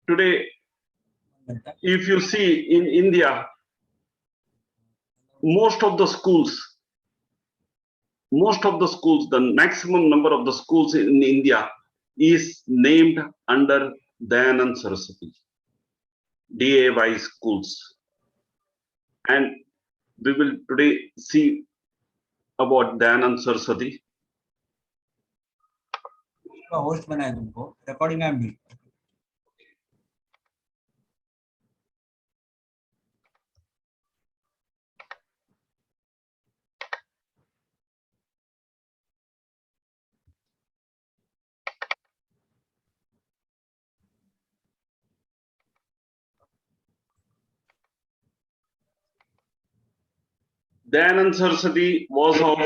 Today, if you see in India, most of the schools, the maximum number of the schools in India is named under Dayanand Saraswati, DAY schools. And we will today see about Dayanand Saraswati. Host बनाया तुमको recording app भी Dayanand Saraswati was of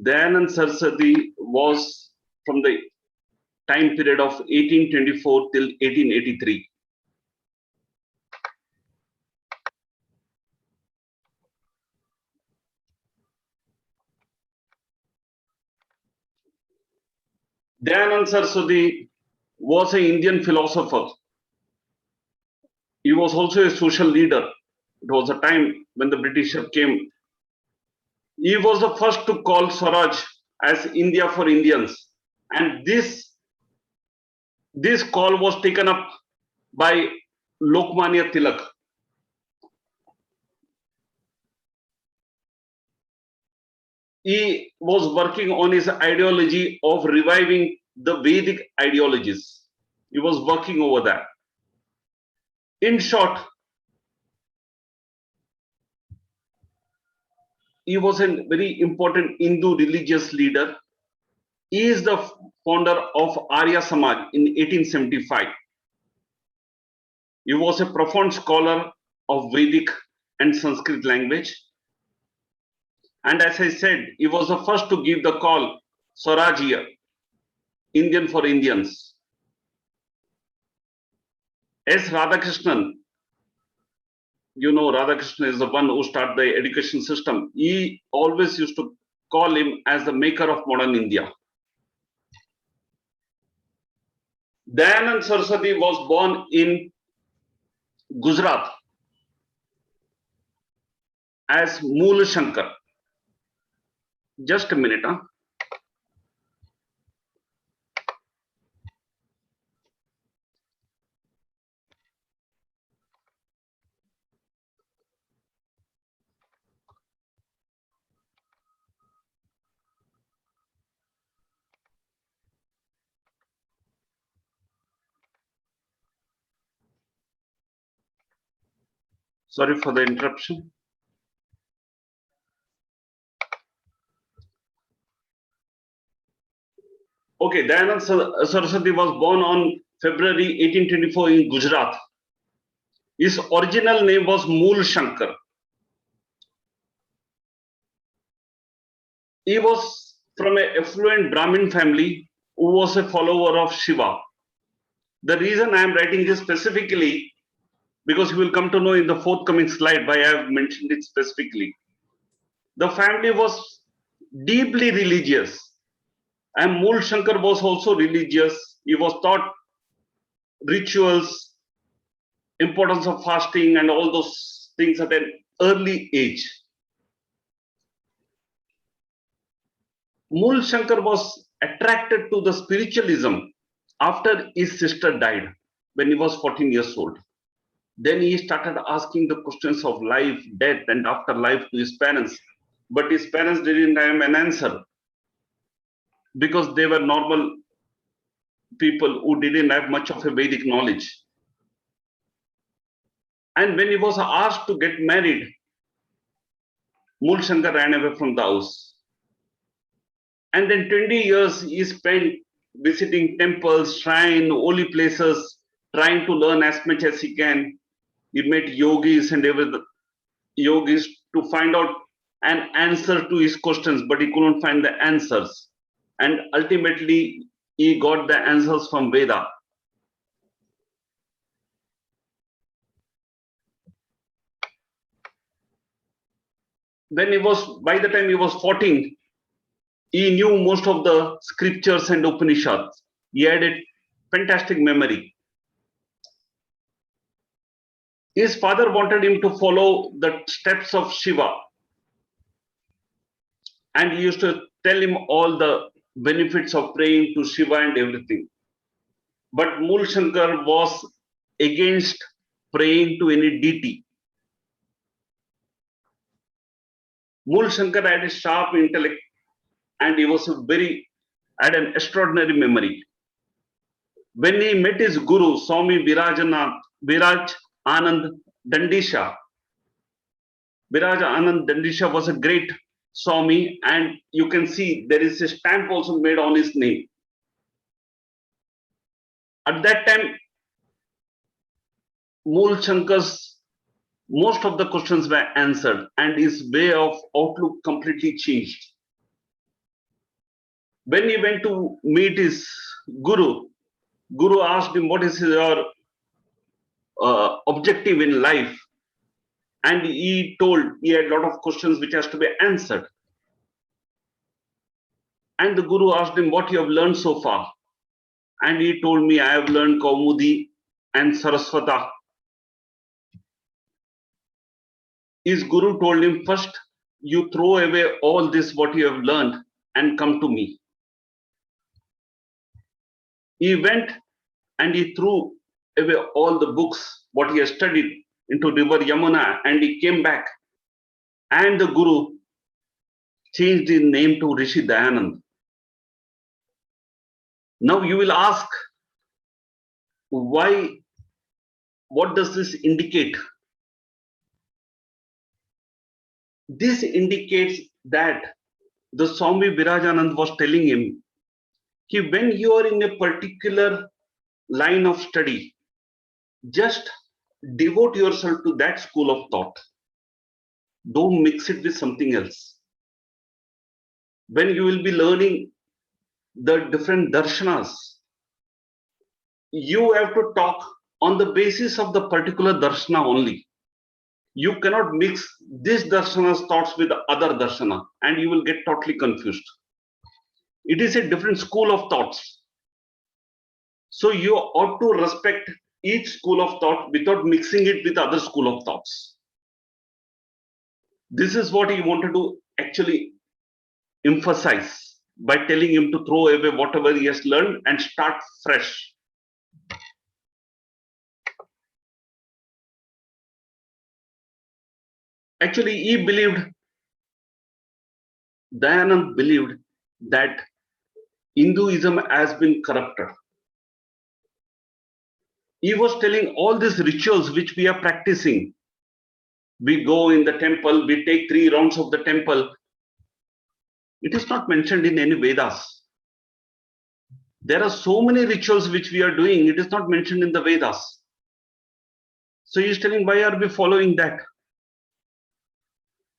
Dayanand Saraswati was from the time period of 1824 till 1883. Dayanand Saraswati was an Indian philosopher. He was also a social leader. It was a time when the British came. He was the first to call Swaraj as India for Indians. And this call was taken up by Lokmanya Tilak. He was working on his ideology of reviving the Vedic ideologies. He was working over that. In short, he was a very important Hindu religious leader. He is the founder of Arya Samaj in 1875. He was a profound scholar of Vedic and Sanskrit language. And as I said, he was the first to give the call, Swarajya, Indian for Indians. S. Radhakrishnan, you know, Radhakrishnan is the one who started the education system. He always used to call him as the maker of modern India. Dayanand Saraswati was born in Gujarat as Mool Shankar. Just a minute. Sorry for the interruption. Okay, Dayanand Saraswati was born on February 1824 in Gujarat. His original name was Mool Shankar. He was from an affluent Brahmin family who was a follower of Shiva. The reason I am writing this specifically, because you will come to know in the forthcoming slide why I have mentioned it specifically. The family was deeply religious, and Mool Shankar was also religious. He was taught rituals, importance of fasting, and all those things at an early age. Mool Shankar was attracted to the spiritualism after his sister died when he was 14 years old. Then he started asking the questions of life, death, and afterlife to his parents. But his parents didn't have an answer because they were normal people who didn't have much of a Vedic knowledge. And when he was asked to get married, Mool Shankar ran away from the house. And then 20 years he spent visiting temples, shrines, holy places, trying to learn as much as he can. He met yogis and yogis to find out an answer to his questions, but he couldn't find the answers. And ultimately, he got the answers from Veda. By the time he was 14, he knew most of the scriptures and Upanishads. He had a fantastic memory. His father wanted him to follow the steps of Shiva, and he used to tell him all the benefits of praying to Shiva and everything. But Mool Shankar was against praying to any deity. Mool Shankar had a sharp intellect and he was had an extraordinary memory. When he met his guru, Swami Viraj Anand Dandisha, Viraj Anand Dandisha was a great Swami, and you can see there is a stamp also made on his name. At that time, Mool Shankar's most of the questions were answered and his way of outlook completely changed. When he went to meet his Guru, Guru asked him, what is your objective in life? And he told he had a lot of questions which has to be answered. And the Guru asked him, what you have learned so far? And he told me, I have learned Kaumudi and Saraswata. His Guru told him, first you throw away all this what you have learned and come to me. He went and he threw away all the books what he has studied into river Yamuna, and he came back, and the Guru changed his name to Rishi Dayanand. Now you will ask, why? What does this indicate? This indicates that the Swami Virajanand was telling him, when you are in a particular line of study, just devote yourself to that school of thought. Don't mix it with something else. When you will be learning the different darshanas, you have to talk on the basis of the particular darshana only. You cannot mix this darshana's thoughts with the other darshana, and you will get totally confused. It is a different school of thoughts. So you ought to respect each school of thought without mixing it with other school of thoughts. This is what he wanted to actually emphasize by telling him to throw away whatever he has learned and start fresh. Actually, Dayanand believed that Hinduism has been corrupted. He was telling all these rituals which we are practicing. We go in the temple, we take 3 rounds of the temple. It is not mentioned in any Vedas. There are so many rituals which we are doing, it is not mentioned in the Vedas. So he is telling, why are we following that?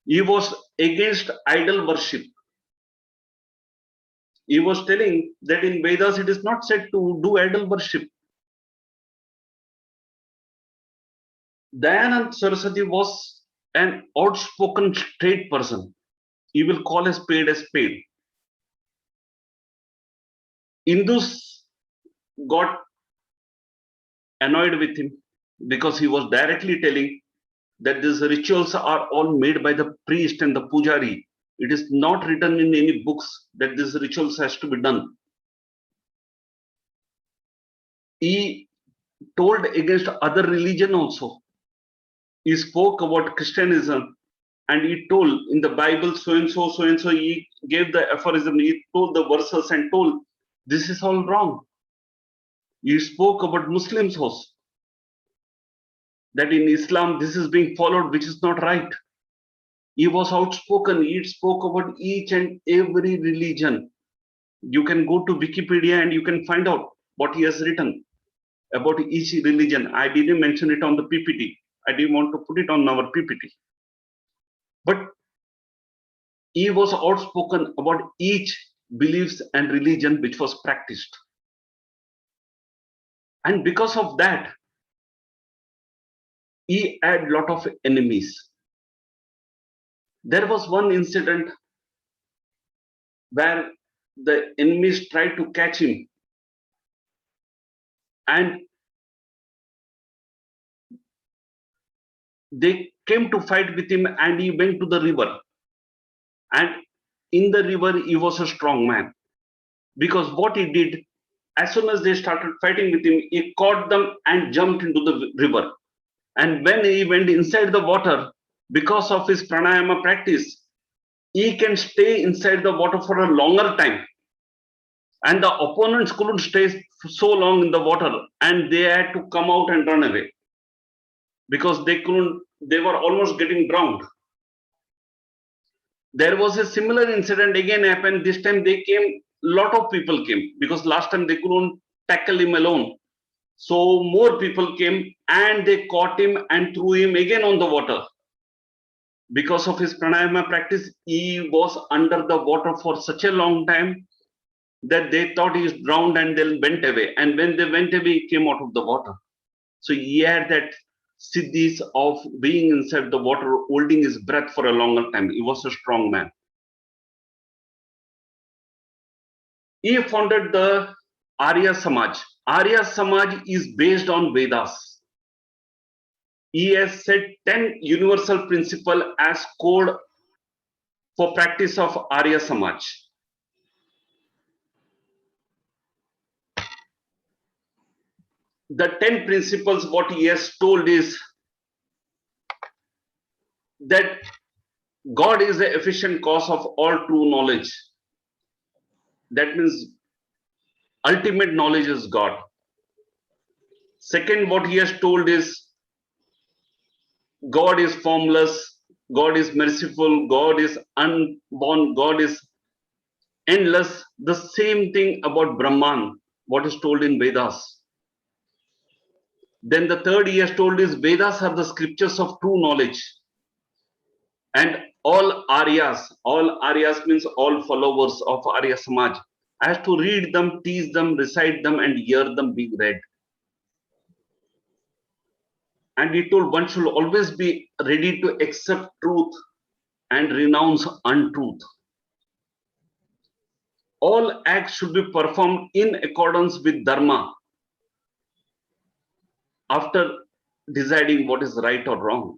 He was against idol worship. He was telling that in Vedas it is not said to do idol worship. Dayanand Saraswati was an outspoken, straight person. He will call a spade a spade. Hindus got annoyed with him because he was directly telling that these rituals are all made by the priest and the pujari. It is not written in any books that these rituals has to be done. He told against other religion also. He spoke about Christianism and he told in the Bible so and so, he gave the aphorism, he told the verses and told this is all wrong. He spoke about Muslims also, that in Islam this is being followed, which is not right. He was outspoken. He spoke about each and every religion. You can go to Wikipedia and you can find out what he has written about each religion. I didn't mention it on the PPT. I didn't want to put it on our PPT. But he was outspoken about each beliefs and religion which was practiced. And because of that, he had a lot of enemies. There was one incident where the enemies tried to catch him and they came to fight with him, and he went to the river. And in the river, he was a strong man, because what he did, as soon as they started fighting with him, he caught them and jumped into the river. And when he went inside the water, because of his pranayama practice, he can stay inside the water for a longer time. And the opponents couldn't stay so long in the water, and they had to come out and run away because they couldn't, they were almost getting drowned. There was a similar incident again happened. This time they came, lot of people came, because last time they couldn't tackle him alone. So more people came and they caught him and threw him again on the water. Because of his pranayama practice, he was under the water for such a long time that they thought he was drowned, and they went away. And when they went away, he came out of the water. So he had that siddhis of being inside the water, holding his breath for a longer time. He was a strong man. He founded the Arya Samaj. Arya Samaj is based on Vedas. He has set 10 universal principles as code for practice of Arya Samaj. The 10 principles, what he has told is that God is the efficient cause of all true knowledge. That means ultimate knowledge is God. Second, what he has told is God is formless, God is merciful, God is unborn, God is endless. The same thing about Brahman, what is told in Vedas. Then the third he has told is Vedas are the scriptures of true knowledge. And all Aryas means all followers of Arya Samaj, has to read them, teach them, recite them, and hear them being read. And he told one should always be ready to accept truth and renounce untruth. All acts should be performed in accordance with Dharma after deciding what is right or wrong.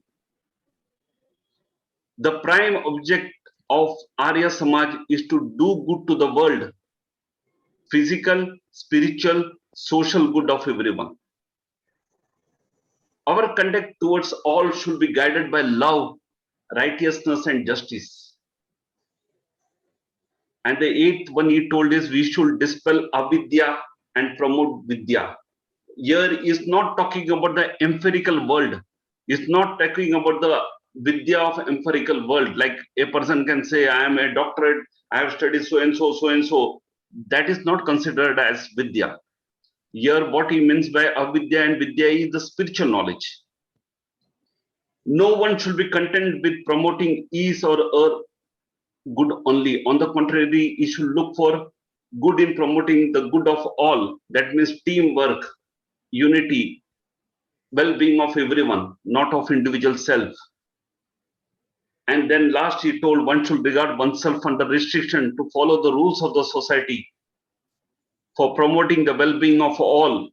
The prime object of Arya Samaj is to do good to the world, physical, spiritual, social good of everyone. Our conduct towards all should be guided by love, righteousness, and justice. And the eighth one he told is we should dispel avidya and promote vidya. Here is not talking about the empirical world. It's not talking about the vidya of empirical world. Like a person can say, I am a doctorate, I have studied so and so, so and so. That is not considered as vidya. Here, what he means by avidya and vidya is the spiritual knowledge. No one should be content with promoting ease or good only. On the contrary, he should look for good in promoting the good of all. That means teamwork, unity, well-being of everyone, not of individual self. And then last he told one should regard oneself under restriction to follow the rules of the society for promoting the well-being of all.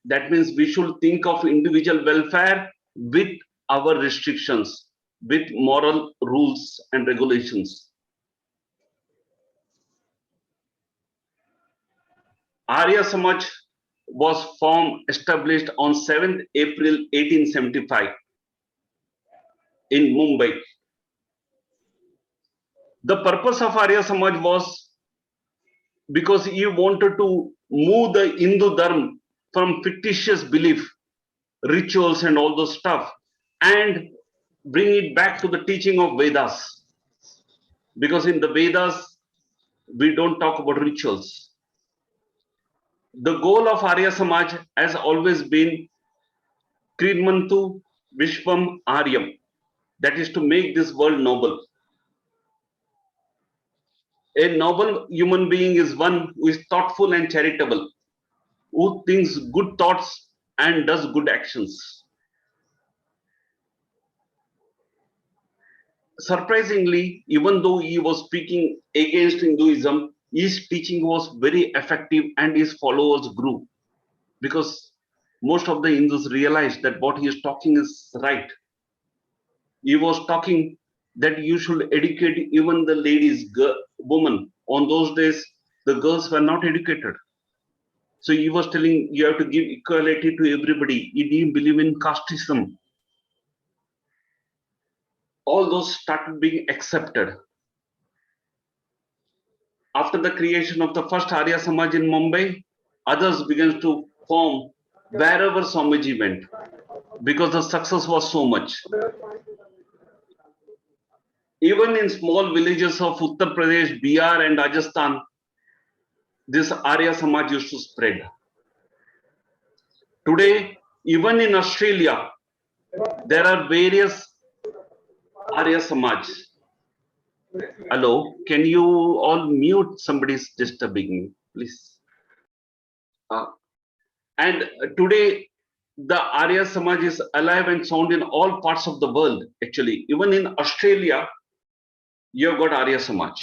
That means we should think of individual welfare with our restrictions, with moral rules and regulations. Arya Samaj was established on 7th April 1875 in Mumbai. The purpose of Arya Samaj was because he wanted to move the Hindu Dharma from fictitious belief, rituals, and all those stuff, and bring it back to the teaching of Vedas. Because in the Vedas, we don't talk about rituals. The goal of Arya Samaj has always been Kridmantu Vishwam Aryam, that is to make this world noble. A noble human being is one who is thoughtful and charitable, who thinks good thoughts and does good actions. Surprisingly, even though he was speaking against Hinduism, his teaching was very effective and his followers grew. because most of the Hindus realized that what he is talking is right. He was talking that you should educate even the ladies, women. On those days, the girls were not educated. So he was telling you have to give equality to everybody. He didn't believe in casteism. All those started being accepted. After the creation of the first Arya Samaj in Mumbai, others began to form wherever Swamiji went because the success was so much. Even in small villages of Uttar Pradesh, Bihar, and Rajasthan, this Arya Samaj used to spread. Today, even in Australia, there are various Arya Samaj. Hello, can you all mute? Somebody's disturbing me, please. And today, the Arya Samaj is alive and sound in all parts of the world, actually. Even in Australia, you have got Arya Samaj.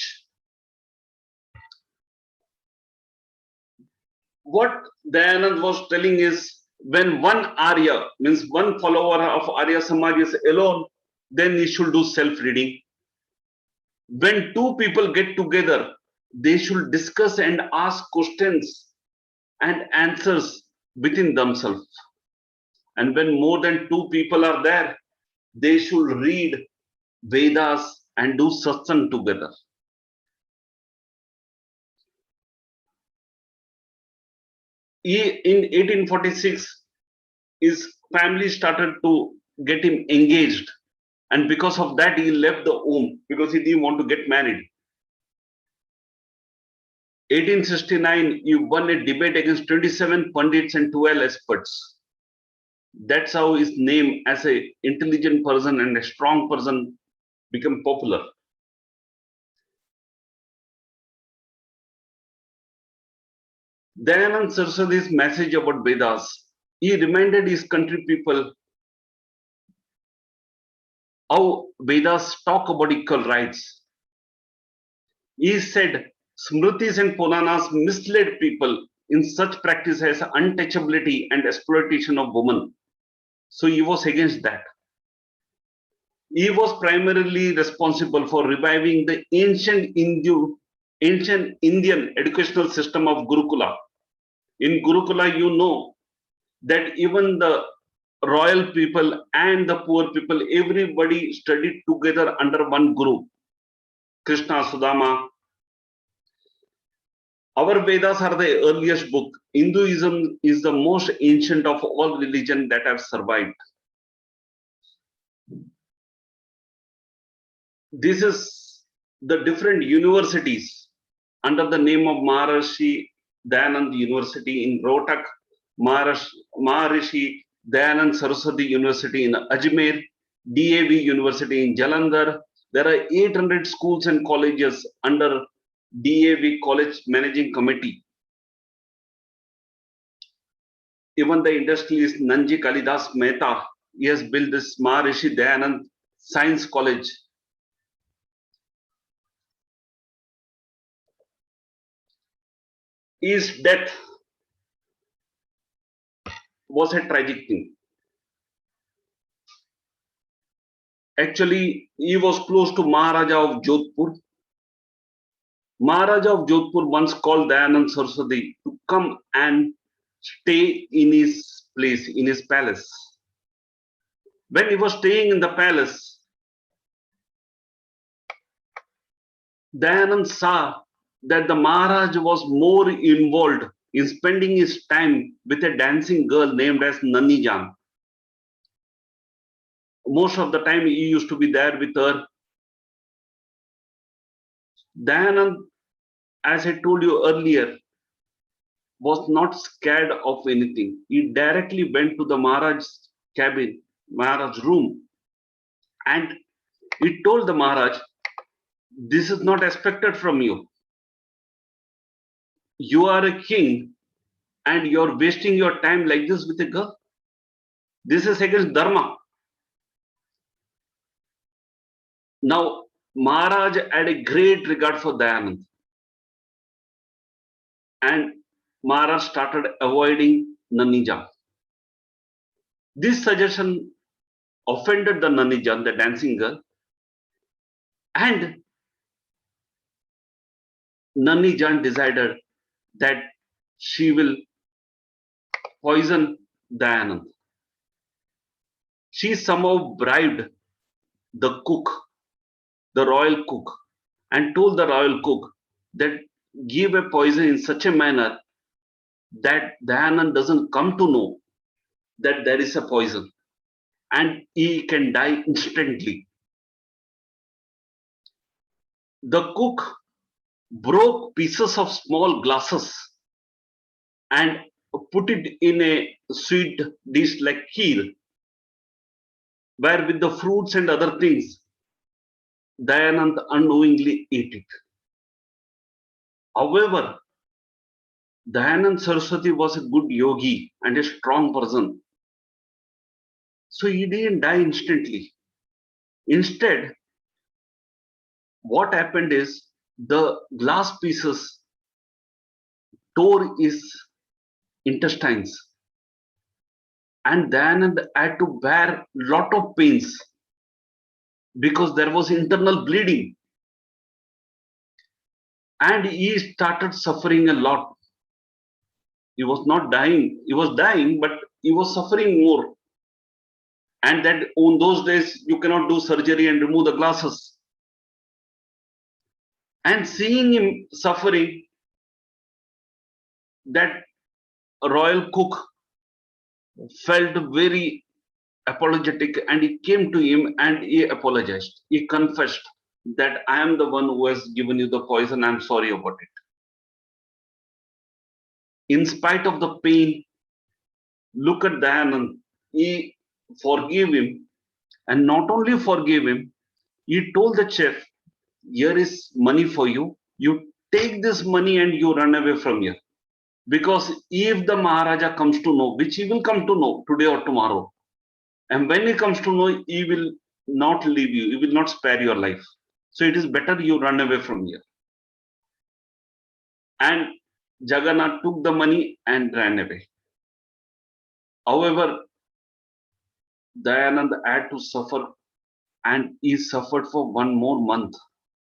What Dayanand was telling is, when one Arya, means one follower of Arya Samaj is alone, then he should do self-reading. When two people get together, they should discuss and ask questions and answers within themselves. And when more than two people are there, they should read Vedas and do satsang together. In 1846, his family started to get him engaged. And because of that, he left the home because he didn't want to get married. 1869, he won a debate against 27 pundits and 12 experts. That's how his name as an intelligent person and a strong person became popular. Dayanand Saraswati's message about Vedas, he reminded his country people how Vedas talk about equal rights. He said Smritis and Puranas misled people in such practice as untouchability and exploitation of women. So he was against that. He was primarily responsible for reviving the ancient Indian educational system of Gurukula. In Gurukula, you know that even the royal people and the poor people, everybody studied together under one guru, Krishna, Sudama. Our Vedas are the earliest book. Hinduism is the most ancient of all religions that have survived. This is the different universities under the name of Maharishi Dayanand University in Rohtak, Maharishi Dayanand Saraswati University in Ajmer, DAV University in Jalandhar. There are 800 schools and colleges under DAV College Managing Committee. Even the industrialist Nanji Kalidas Mehta, he has built this Maharishi Dayanand Science College. His death was a tragic thing. Actually, he was close to Maharaja of Jodhpur. Maharaja of Jodhpur once called Dayanand Saraswati to come and stay in his place, in his palace. When he was staying in the palace, Dayanand saw that the Maharaj was more involved in spending his time with a dancing girl named as Nani Jan. Most of the time he used to be there with her. Dayanand, as I told you earlier, was not scared of anything. He directly went to the Maharaj's cabin, Maharaj's room, and he told the Maharaj, this is not expected from you. You are a king and you're wasting your time like this with a girl. This is against Dharma. Now, Maharaj had a great regard for Dayanand. And Maharaj started avoiding Nanija. This suggestion offended the Nanija, the dancing girl, and Nanija decided that she will poison Dayanand. She somehow bribed the cook, the royal cook, and told the royal cook that give a poison in such a manner that Dayanand doesn't come to know that there is a poison and he can die instantly. The cook broke pieces of small glasses and put it in a sweet dish like kheer, where with the fruits and other things, Dayanand unknowingly ate it. However, Dayanand Saraswati was a good yogi and a strong person. So he didn't die instantly. Instead, what happened is the glass pieces tore his intestines, and Dayanand had to bear lot of pains because there was internal bleeding, and he started suffering a lot. He was not dying, he was dying, but he was suffering more. And that on those days you cannot do surgery and remove the glasses. And seeing him suffering, that royal cook felt very apologetic, and he came to him and he apologized. He confessed that I am the one who has given you the poison. I'm sorry about it. In spite of the pain, look at Dayanand. He forgave him, and not only forgave him, he told the chef, here is money for you. You take this money and you run away from here. Because if the Maharaja comes to know, which he will come to know today or tomorrow, and when he comes to know, he will not leave you, he will not spare your life. So it is better you run away from here. And Jagannath took the money and ran away. However, Dayanand had to suffer, and he suffered for one more month,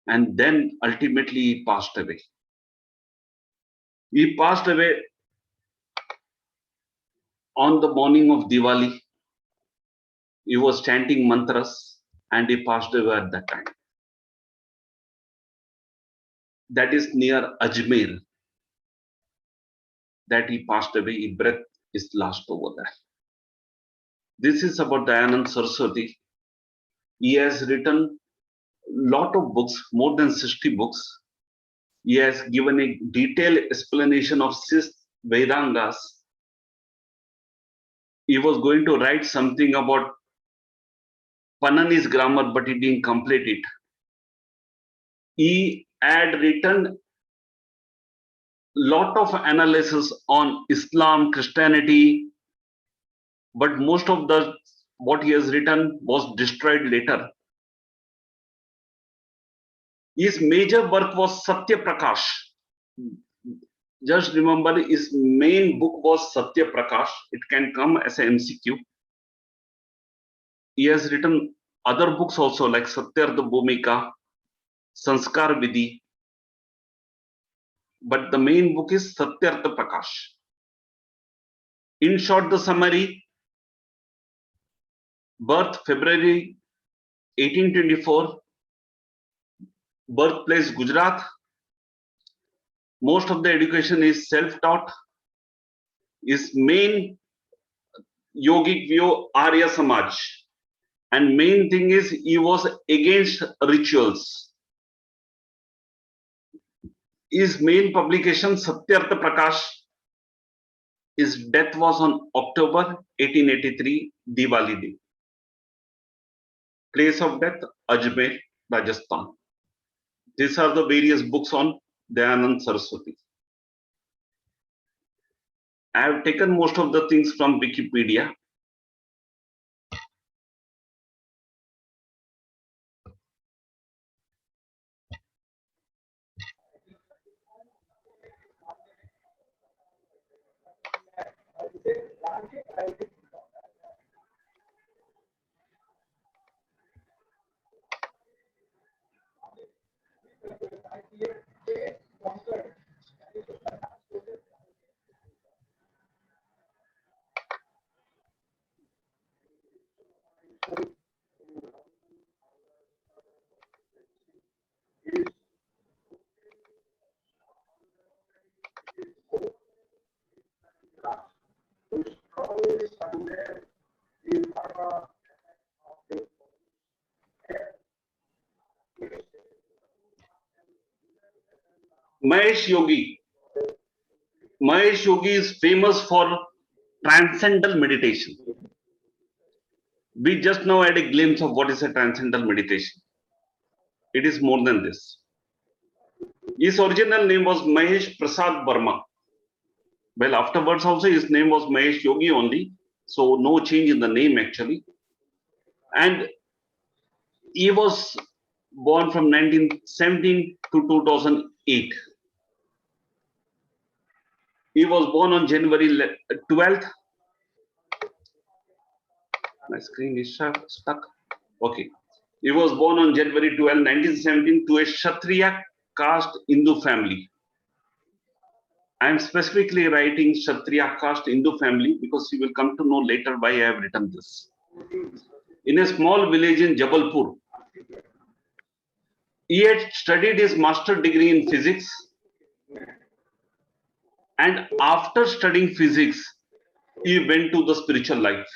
and then ultimately he passed away. He passed away on the morning of Diwali. He was chanting mantras and he passed away at that time. That is near Ajmer that he passed away. His breath is last over there. This is about Dayanand Saraswati. He has written lot of books, more than 60 books. He has given a detailed explanation of 6 Vedangas. He was going to write something about Panani's grammar, but he didn't complete it. He had written lot of analysis on Islam, Christianity, but most of the what he has written was destroyed later. His major work was Satya Prakash. Just remember, his main book was Satya Prakash. It can come as an MCQ. He has written other books also like Satyartha Bhumika, Sanskar Vidhi, but the main book is Satyartha Prakash. In short, the summary: birth February 1824, birthplace Gujarat. Most of the education is self-taught. His main yogic view Arya Samaj, and main thing is he was against rituals. His main publication Satyartha Prakash. His death was on October 1883, Diwali day. Place of death Ajmer, Rajasthan. These are the various books on Dayanand Saraswati. I have taken most of the things from Wikipedia. Mahesh Yogi. Mahesh Yogi is famous for transcendental meditation. We just now had a glimpse of what is a transcendental meditation. It is more than this. His original name was Mahesh Prasad Burma. Well, afterwards also his name was Mahesh Yogi only, so no change in the name actually. And he was born from 1917 to 2008. He was born on January 12th. My screen is stuck. Okay. He was born on January 12, 1917 to a Kshatriya caste Hindu family. I am specifically writing Kshatriya caste Hindu family because you will come to know later why I have written this. In a small village in Jabalpur, he had studied his master degree in physics, and after studying physics, he went to the spiritual life.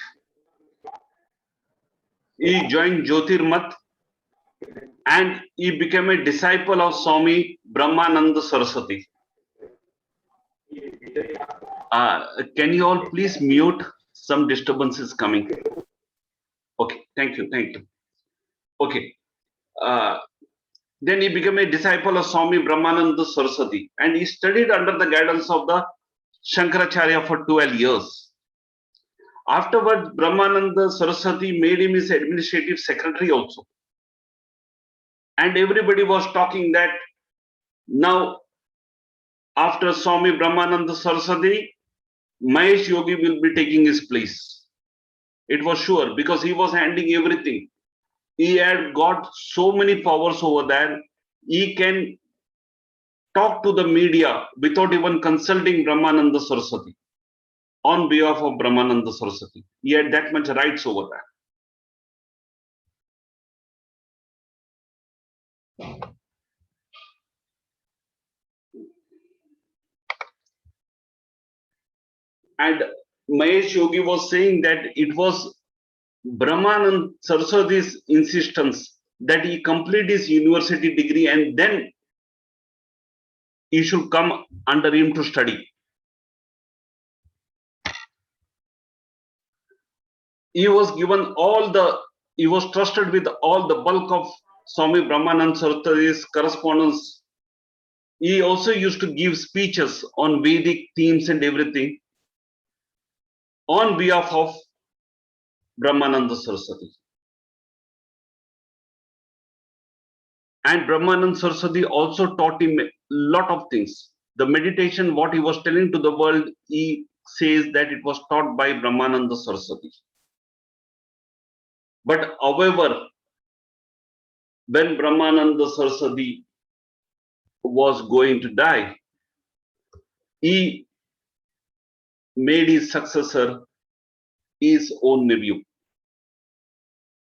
He joined Jyotirmat and he became a disciple of Swami Brahmananda Saraswati. Can you all please mute? Some disturbances coming. Okay, thank you. Okay. Then he became a disciple of Swami Brahmananda Saraswati and he studied under the guidance of the Shankaracharya for 12 years. Afterwards, Brahmananda Saraswati made him his administrative secretary also. And everybody was talking that now, after Swami Brahmananda Saraswati, Mahesh Yogi will be taking his place. It was sure because he was handling everything. He had got so many powers over there. He can talk to the media without even consulting Brahmananda Saraswati on behalf of Brahmananda Saraswati. He had that much rights over there. And Mahesh Yogi was saying that it was Brahmananda Saraswati's insistence that he complete his university degree and then he should come under him to study. He was trusted with all the bulk of Swami Brahmananda Saraswati's correspondence. He also used to give speeches on Vedic themes and everything on behalf of Brahmananda Saraswati. And Brahmananda Saraswati also taught him a lot of things. The meditation, what he was telling to the world, he says that it was taught by Brahmananda Saraswati. But however, when Brahmananda Saraswati was going to die, he made his successor his own nephew.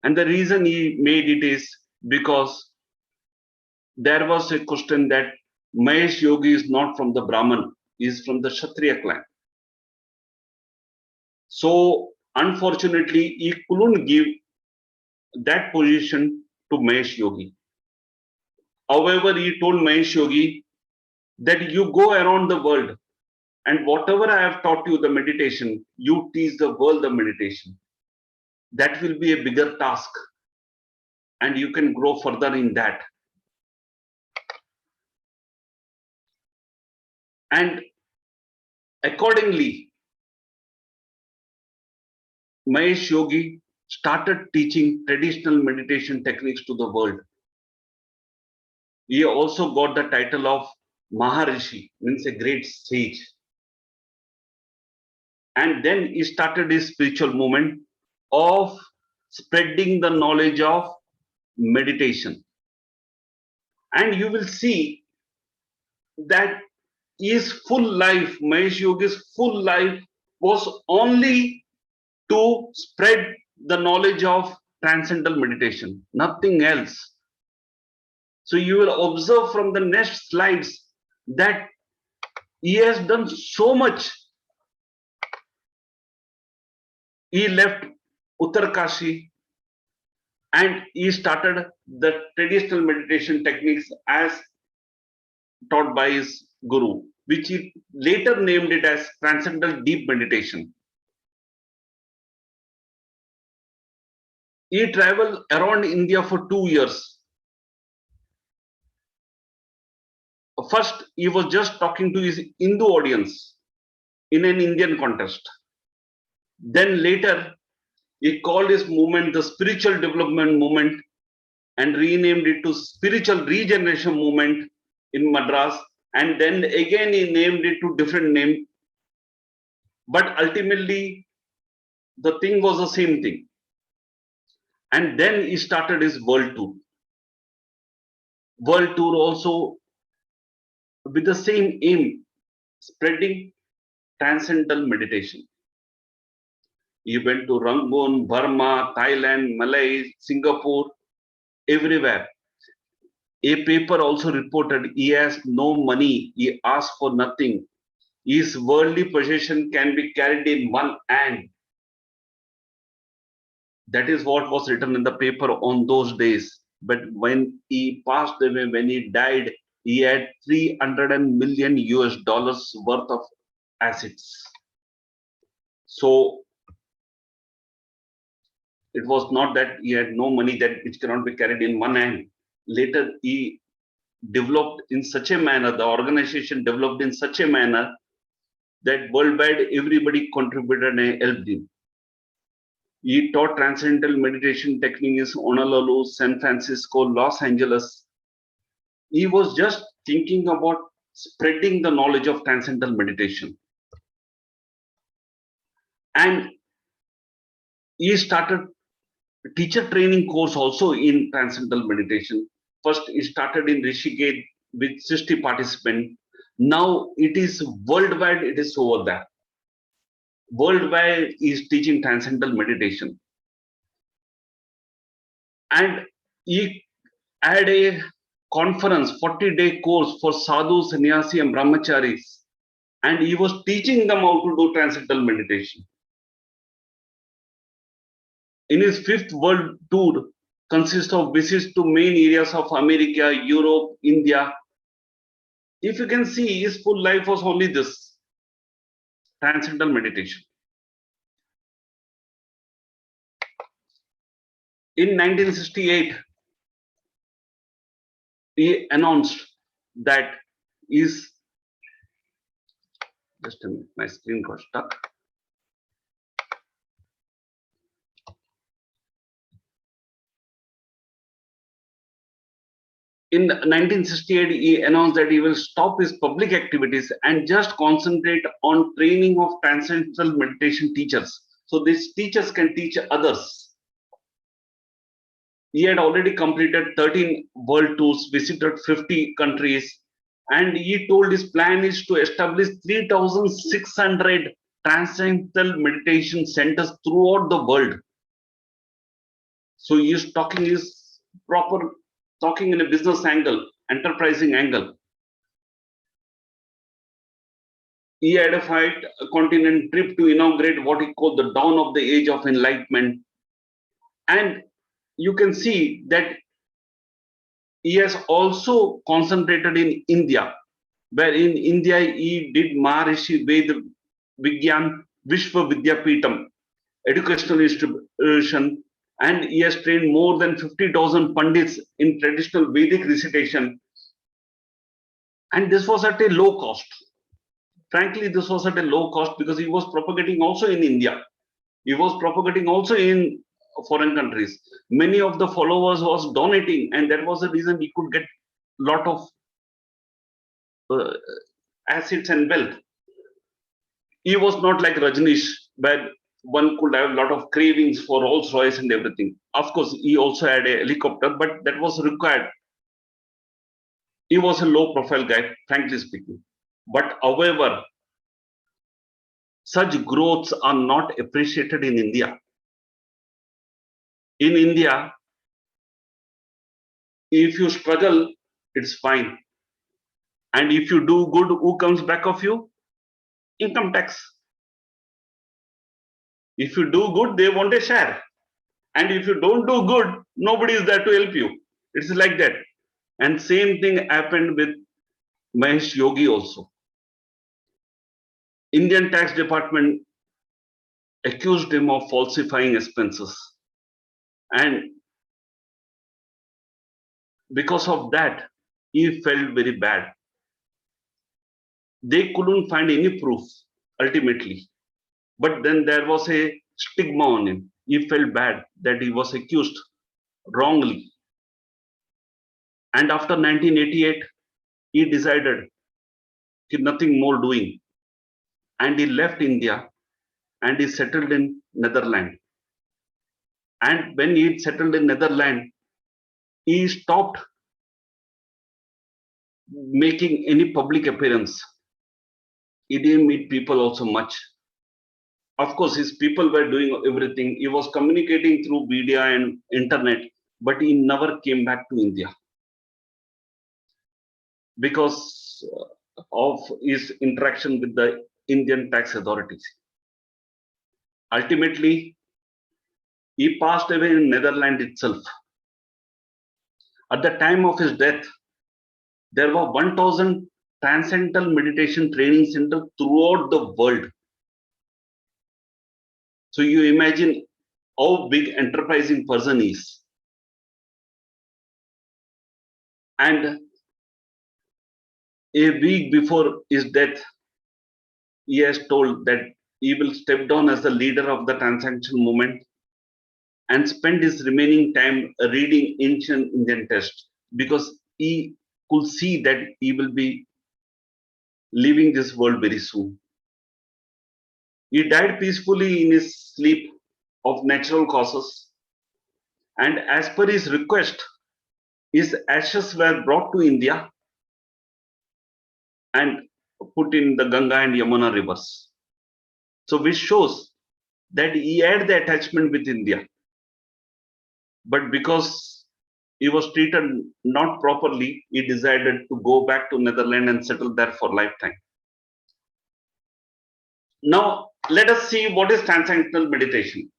And the reason he made it is because there was a question that Mahesh Yogi is not from the Brahman, he is from the Kshatriya clan. So unfortunately, he couldn't give that position to Mahesh Yogi. However, he told Mahesh Yogi that you go around the world and whatever I have taught you the meditation, you teach the world the meditation. That will be a bigger task and you can grow further in that. And accordingly, Mahesh Yogi started teaching traditional meditation techniques to the world. He also got the title of Maharishi, means a great sage. And then he started his spiritual movement of spreading the knowledge of meditation. And you will see that his full life, Mahesh Yogi's full life, was only to spread the knowledge of transcendental meditation, nothing else. So you will observe from the next slides that he has done so much. He left Uttarkashi and he started the traditional meditation techniques as taught by his guru, which he later named it as transcendental deep meditation. He traveled around India for 2 years. First, he was just talking to his Hindu audience in an Indian context. Then later, he called his movement the spiritual development movement and renamed it to spiritual regeneration movement in Madras. And then again, he named it to different name. But ultimately, the thing was the same thing. And then he started his world tour. World tour also with the same aim, spreading transcendental meditation. He went to Rangoon, Burma, Thailand, Malay, Singapore, everywhere. A paper also reported he has no money, he asked for nothing. His worldly possession can be carried in one hand. That is what was written in the paper on those days. But when he passed away, when he died, he had 300 million US dollars worth of assets. So it was not that he had no money that which cannot be carried in one hand. Later, he developed in such a manner, the organization developed in such a manner that worldwide everybody contributed and helped him. He taught transcendental meditation techniques in Honolulu, San Francisco, Los Angeles. He was just thinking about spreading the knowledge of transcendental meditation. And he started teacher training course also in transcendental meditation. First, he started in Rishikesh with 60 participants. Now it is worldwide, it is over there. Worldwide is teaching transcendental meditation. And he had a conference, 40-day course for sadhus, sannyasi, and brahmacharis. And he was teaching them how to do transcendental meditation. In his fifth world tour, consists of visits to main areas of America, Europe, India. If you can see, his full life was only this, transcendental meditation. In 1968, he announced that is, just a minute, my screen got stuck. In 1968, he announced that he will stop his public activities and just concentrate on training of transcendental meditation teachers. So these teachers can teach others. He had already completed 13 world tours, visited 50 countries, and he told his plan is to establish 3,600 transcendental meditation centers throughout the world. So he is talking his proper talking in a business angle, enterprising angle. He had a 5-continent trip to inaugurate what he called the dawn of the age of enlightenment. And you can see that he has also concentrated in India, where in India he did Maharishi Ved Vigyan Vishwa Vidyapeetham, educational institution, and he has trained more than 50,000 Pandits in traditional Vedic recitation. And this was at a low cost. Frankly, this was at a low cost because he was propagating also in India. He was propagating also in foreign countries. Many of the followers was donating, and that was the reason he could get lot of assets and wealth. he was not like Rajneesh, where one could have a lot of cravings for Rolls Royce and everything. Of course, he also had a helicopter, but that was required. He was a low profile guy, frankly speaking. But however, such growths are not appreciated in India. In India, if you struggle, it's fine. And if you do good, who comes back of you? Income tax. If you do good, they want a share. And if you don't do good, nobody is there to help you. It's like that. And same thing happened with Mahesh Yogi also. Indian tax department accused him of falsifying expenses. And because of that, he felt very bad. They couldn't find any proof ultimately. But then there was a stigma on him. He felt bad that he was accused wrongly. And after 1988, he decided nothing more doing. And he left India and he settled in Netherlands. And when he settled in Netherlands, he stopped making any public appearance. He didn't meet people also much. Of course, his people were doing everything. He was communicating through media and internet, but he never came back to India because of his interaction with the Indian tax authorities. Ultimately, he passed away in Netherlands itself. At the time of his death, there were 1,000 transcendental meditation training centers throughout the world. So you imagine how big enterprising person is. And a week before his death, he has told that he will step down as the leader of the transcendental movement and spend his remaining time reading ancient Indian texts because he could see that he will be leaving this world very soon. He died peacefully in his sleep of natural causes, and as per his request, his ashes were brought to India and put in the Ganga and Yamuna rivers. So, which shows that he had the attachment with India, but because he was treated not properly, he decided to go back to Netherlands and settle there for lifetime. Now, let us see what is transcendental meditation.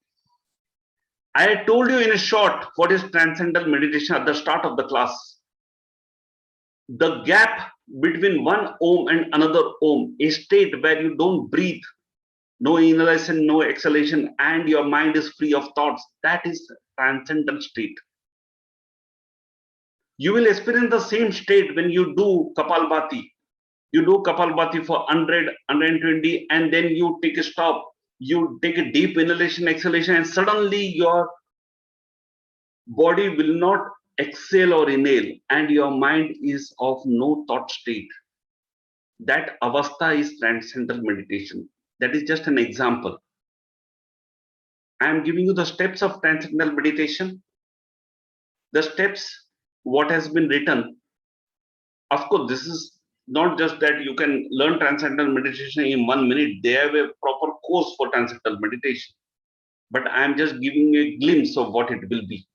I told you in a short what is transcendental meditation at the start of the class. The gap between one Om and another Om, a state where you don't breathe, no inhalation, no exhalation, and your mind is free of thoughts, that is transcendental state. You will experience the same state when you do Kapalbhati. You do Kapalbhati for 100, 120, and then you take a stop. You take a deep inhalation, exhalation, and suddenly your body will not exhale or inhale, and your mind is of no thought state. That avastha is transcendental meditation. That is just an example. I am giving you the steps of transcendental meditation. The steps, what has been written. Of course, this is not just that you can learn transcendental meditation in 1 minute. They have a proper course for transcendental meditation. But I am just giving you a glimpse of what it will be.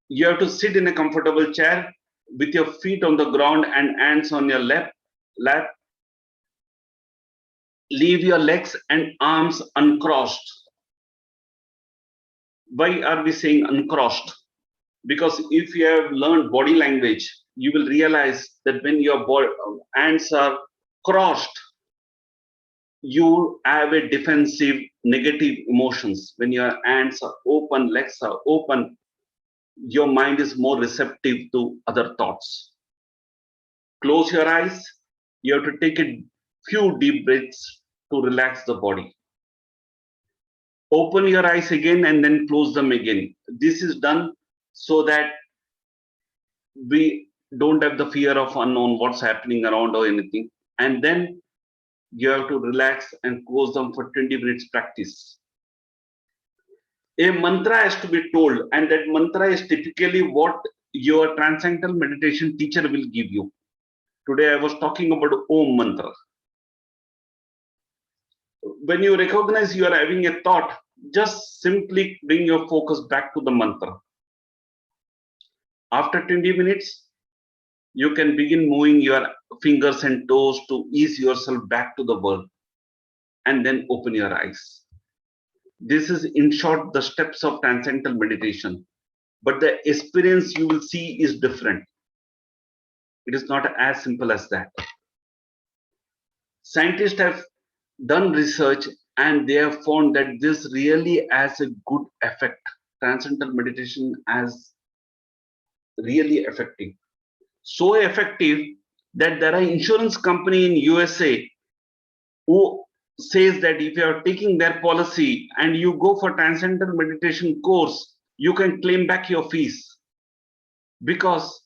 You have to sit in a comfortable chair with your feet on the ground and hands on your lap. Leave your legs and arms uncrossed. Why are we saying uncrossed? Because if you have learned body language, you will realize that when your hands are crossed, you have a defensive negative emotions. When your hands are open, legs are open, your mind is more receptive to other thoughts. Close your eyes. You have to take a few deep breaths to relax the body. Open your eyes again and then close them again. This is done so that we don't have the fear of unknown, what's happening around or anything. And then You have to relax and close them for 20 minutes practice. A mantra has to be told, and that mantra is typically what your transcendental meditation teacher will give you. Today I was talking about Om mantra. When you recognize you are having a thought, just simply bring your focus back to the mantra. After 20 minutes, you can begin moving your fingers and toes to ease yourself back to the world, and then open your eyes. This is, in short, the steps of transcendental meditation. But the experience you will see is different. It is not as simple as that. Scientists have done research and they have found that this really has a good effect. Transcendental meditation as really effective. So effective that there are insurance company in USA who says that if you are taking their policy and you go for transcendental meditation course, you can claim back your fees. Because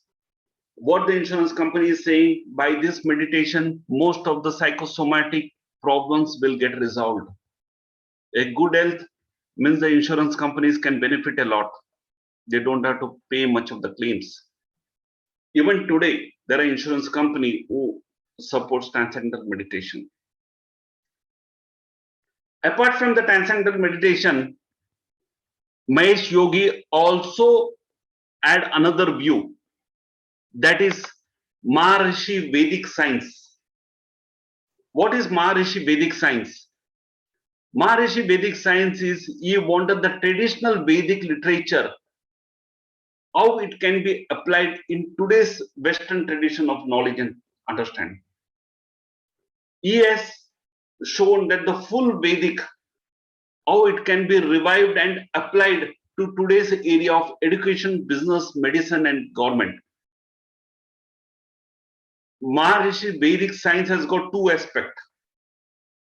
what the insurance company is saying, by this meditation, most of the psychosomatic problems will get resolved. A good health means the insurance companies can benefit a lot. They don't have to pay much of the claims. Even today, there are insurance company who supports transcendental meditation. Apart from the transcendental meditation, Mahesh Yogi also add another view, that is Maharishi Vedic science. What is Maharishi Vedic science? Maharishi Vedic science is, he wanted the traditional Vedic literature, how it can be applied in today's Western tradition of knowledge and understanding. He has shown that the full Vedic, how it can be revived and applied to today's area of education, business, medicine, and government. Maharishi Vedic science has got two aspects.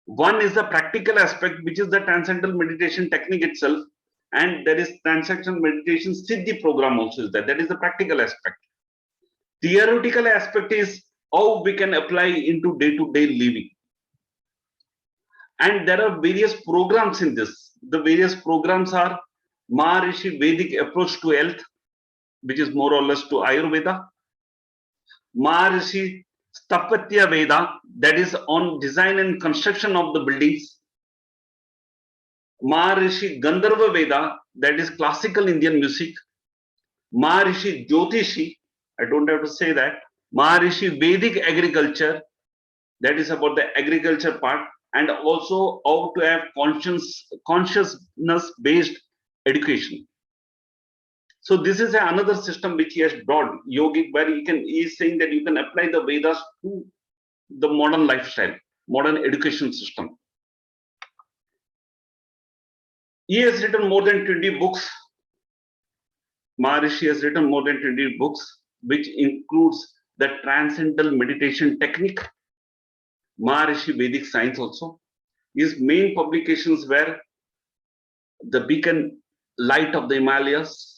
One is the practical aspect, which is the transcendental meditation technique itself, and there is transcendental meditation Siddhi program also is there. That is the practical aspect. Theoretical aspect is how we can apply into day-to-day living. And there are various programs in this. The various programs are Maharishi Vedic approach to health, which is more or less to Ayurveda. Maharishi Sthapatya Veda, that is on design and construction of the buildings. Maharishi Gandharva Veda, that is classical Indian music. Maharishi Jyotishi, I don't have to say that. Maharishi Vedic agriculture, that is about the agriculture part, and also how to have consciousness based education. So this is another system which he has brought, yogic, where he is saying that you can apply the Vedas to the modern lifestyle, modern education system. He has written more than 20 books. Maharishi has written more than 20 books, which includes the transcendental meditation technique, Maharishi Vedic science also. His main publications were The Beacon Light of the Himalayas,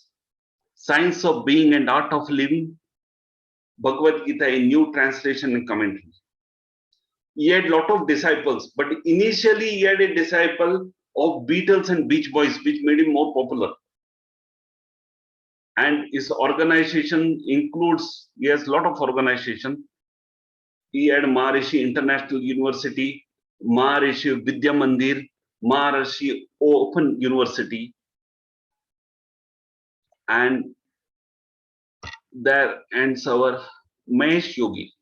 Science of Being and Art of Living, Bhagavad Gita, a new translation and commentary. He had a lot of disciples, but initially he had a disciple of Beatles and Beach Boys, which made him more popular. And his organization includes, he has a lot of organization. He had Maharishi International University, Maharishi Vidya Mandir, Maharishi Open University, and there ends our Mahesh Yogi.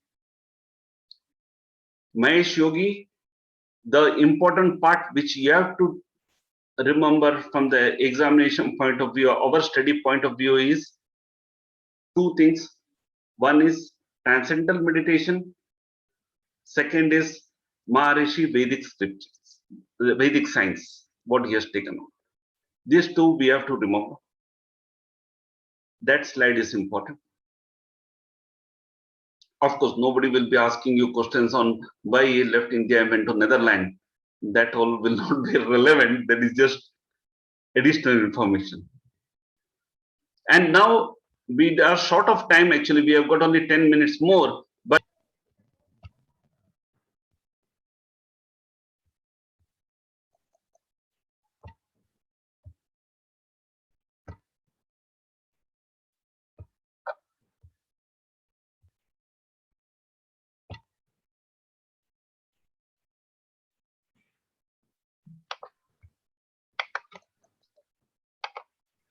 Mahesh Yogi, the important part which you have to remember from the examination point of view, our study point of view, is two things. One is transcendental meditation. Second is Maharishi Vedic scriptures, Vedic science, what he has taken on. These two we have to remember. That slide is important. Of course, nobody will be asking you questions on why he left India and went to Netherlands. That all will not be relevant. That is just additional information. And now we are short of time. Actually, we have got only 10 minutes more. But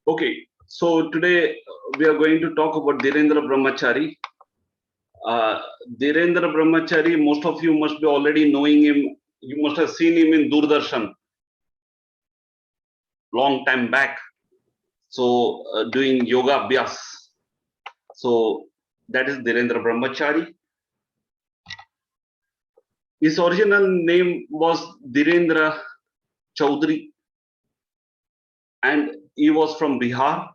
Okay, so today we are going to talk about Dhirendra Brahmachari. Dhirendra Brahmachari, most of you must be already knowing him. You must have seen him in Doordarshan long time back. So doing yoga abhyas. So that is Dhirendra Brahmachari. His original name was Dhirendra Chaudhary, and he was from Bihar.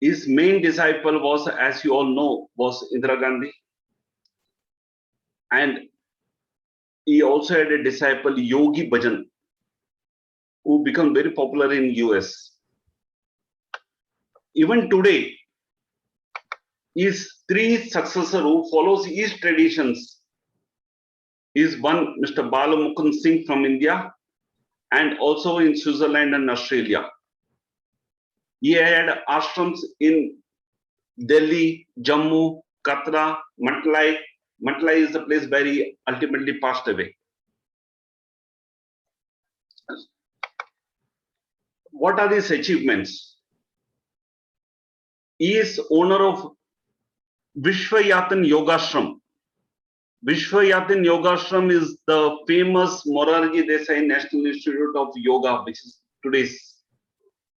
His main disciple was, as you all know, was Indira Gandhi, and he also had a disciple Yogi Bhajan, who became very popular in US. Even today, his three successor who follows his traditions is one Mr. Balamukund Singh from India, and also in Switzerland and Australia. He had ashrams in Delhi, Jammu, Katra, Matlai. Matlai is the place where he ultimately passed away. What are his achievements? He is owner of Vishwayatan Yogashram. Vishwayatan Yogashram is the famous Morarji Desai National Institute of Yoga, which is today's.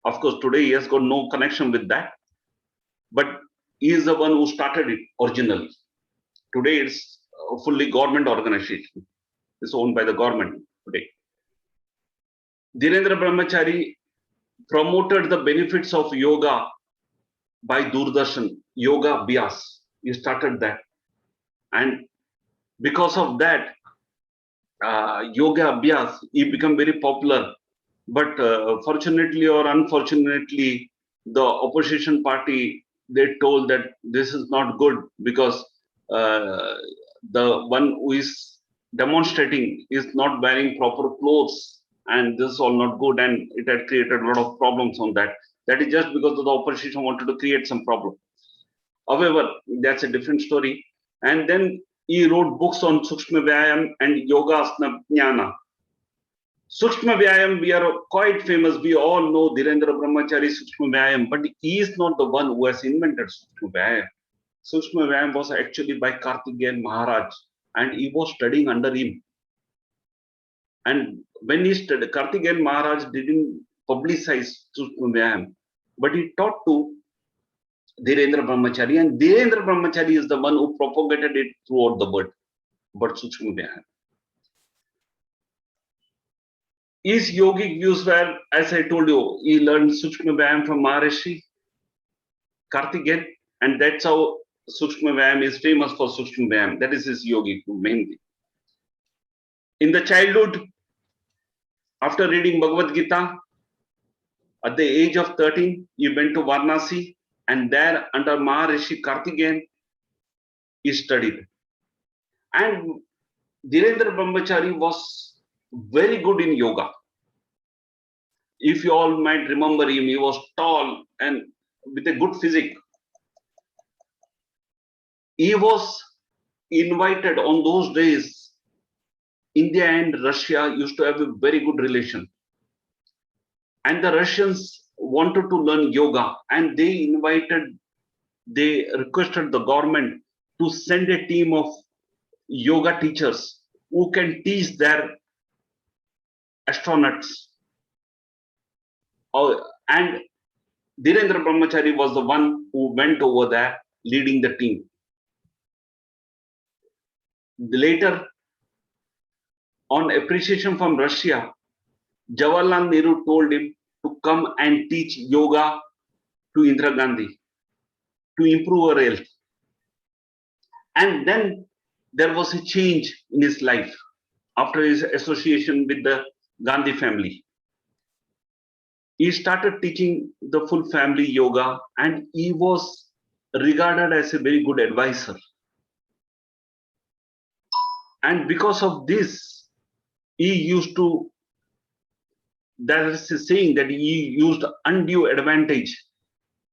Of course, today he has got no connection with that, but he is the one who started it originally. Today it's a fully government organization. It's owned by the government today. Dhirendra Brahmachari promoted the benefits of yoga by Doordarshan, Yoga Abhyas. He started that. And because of that, Yoga Abhyas, he became very popular. But fortunately or unfortunately, the opposition party, they told that this is not good because the one who is demonstrating is not wearing proper clothes, and this is all not good, and it had created a lot of problems on that. That is just because the opposition wanted to create some problem. However, that's a different story. And then he wrote books on Sukshma Vyayam and Yoga Asana Jnana. Sukshma Vyayam, we are quite famous. We all know Dhirendra Brahmachari Sukshma Vyayam, but he is not the one who has invented Sukshma Vyayam. Sukshma Vyayam was actually by Kartikeyan Maharaj, and he was studying under him. And when he studied, Kartikeyan Maharaj didn't publicize Sukshma Vyayam, but he taught to Dhirendra Brahmachari, and Dhirendra Brahmachari is the one who propagated it throughout the world. But Sukshma Vyayam. His yogic views were, as I told you, he learned Sukshma Vyayam from Maharishi Kartikeyan, and that's how Sukshma Vyayam is famous for Sukshma Vyayam. That is his yogic view mainly. In the childhood, after reading Bhagavad Gita, at the age of 13, he went to Varanasi, and there under Maharishi Kartikeyan, he studied. And Dhirendra Brahmachari was very good in yoga. If you all might remember him, he was tall and with a good physique. He was invited on those days. India and Russia used to have a very good relation. And the Russians wanted to learn yoga, and they requested the government to send a team of yoga teachers who can teach their astronauts. And Dhirendra Brahmachari was the one who went over there leading the team. Later, on appreciation from Russia, Jawaharlal Nehru told him to come and teach yoga to Indira Gandhi to improve her health. And then there was a change in his life after his association with the Gandhi family. He started teaching the full family yoga, and he was regarded as a very good advisor. And because of this, he used to, there is a saying that he used undue advantage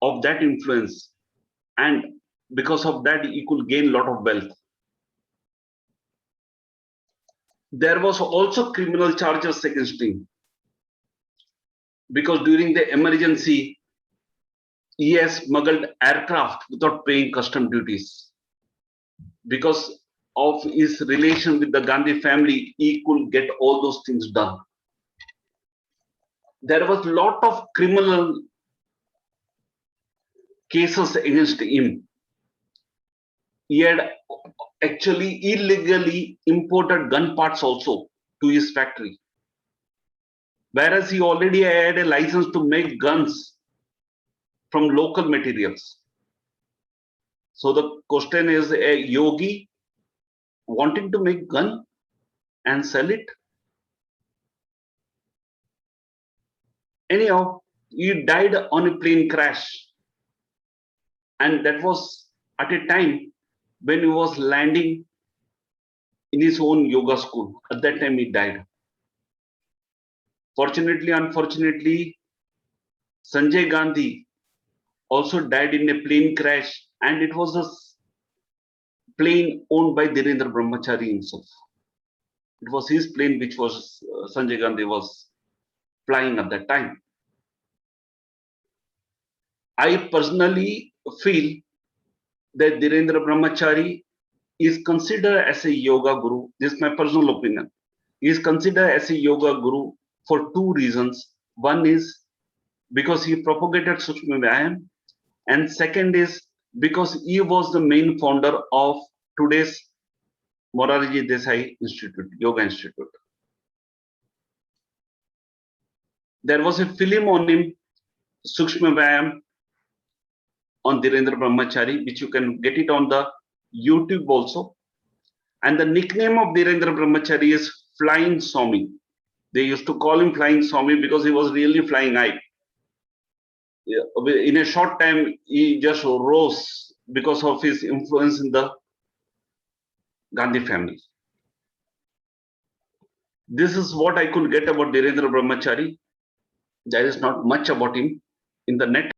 of that influence, and because of that, he could gain a lot of wealth. There was also criminal charges against him. because during the emergency, he has smuggled aircraft without paying custom duties. Because of his relation with the Gandhi family, he could get all those things done. There was a lot of criminal cases against him. He had actually illegally imported gun parts also to his factory, whereas he already had a license to make guns from local materials. So the question is, a yogi wanting to make gun and sell it? Anyhow, he died on a plane crash, and that was at a time when he was landing in his own yoga school. At that time, he died. Fortunately, unfortunately, Sanjay Gandhi also died in a plane crash, and it was a plane owned by Dhirendra Brahmachari himself. It was his plane which was Sanjay Gandhi was flying at that time. I personally feel that Dhirendra Brahmachari is considered as a yoga guru. This is my personal opinion. He is considered as a yoga guru for two reasons. One is because he propagated Sukshma Vyayam, and second is because he was the main founder of today's Morarji Desai Institute, Yoga Institute. There was a film on him, Sukshma Vyayam, on Dhirendra Brahmachari, which you can get it on the YouTube also. And the nickname of Dhirendra Brahmachari is Flying Swami. They used to call him Flying Swami because he was really flying high. In a short time, he just rose because of his influence in the Gandhi family. This is what I could get about Dhirendra Brahmachari. There is not much about him in the net.